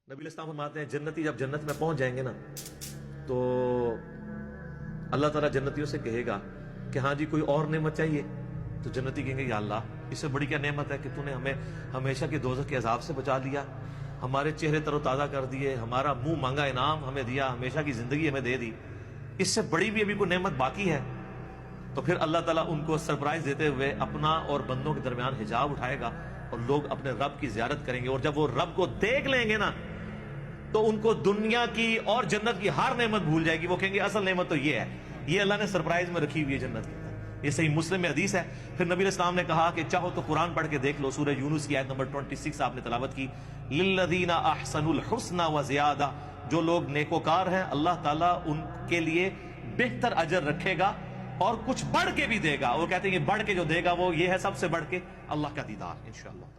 نبی علیہ السلام فرماتے ہیں جنتی جب جنت میں پہنچ جائیں گے نا تو اللہ تعالیٰ جنتیوں سے کہے گا کہ ہاں جی کوئی اور نعمت چاہیے، تو جنتی کہیں گے یا اللہ اس سے بڑی کیا نعمت ہے کہ تو نے ہمیں ہمیشہ کے دوزخ کے عذاب سے بچا لیا، ہمارے چہرے تر و تازہ کر دیے، ہمارا منہ مانگا انعام ہمیں دیا، ہمیشہ کی زندگی ہمیں دے دی، اس سے بڑی بھی ابھی کوئی نعمت باقی ہے؟ تو پھر اللہ تعالیٰ ان کو سرپرائز دیتے ہوئے اپنا اور بندوں کے درمیان حجاب اٹھائے گا اور لوگ اپنے رب کی زیارت کریں گے، اور جب وہ رب کو دیکھ لیں گے نا تو ان کو دنیا کی اور جنت کی ہر نعمت بھول جائے گی، وہ کہیں گے اصل نعمت تو یہ ہے، یہ اللہ نے سرپرائز میں رکھی ہوئی ہے جنت کی طرف۔ یہ صحیح مسلم میں حدیث ہے۔ پھر نبی علیہ السلام نے کہا کہ چاہو تو قرآن پڑھ کے دیکھ لو، سورہ یونس کی آیت نمبر 26 آپ نے تلاوت کی، للذین احسنوا الحسنى وزیادہ، جو لوگ نیکوکار ہیں اللہ تعالیٰ ان کے لیے بہتر اجر رکھے گا اور کچھ بڑھ کے بھی دے گا۔ وہ کہتے ہیں کہ بڑھ کے جو دے گا وہ یہ ہے سب سے بڑھ کے اللہ کا دیدار انشاءاللہ۔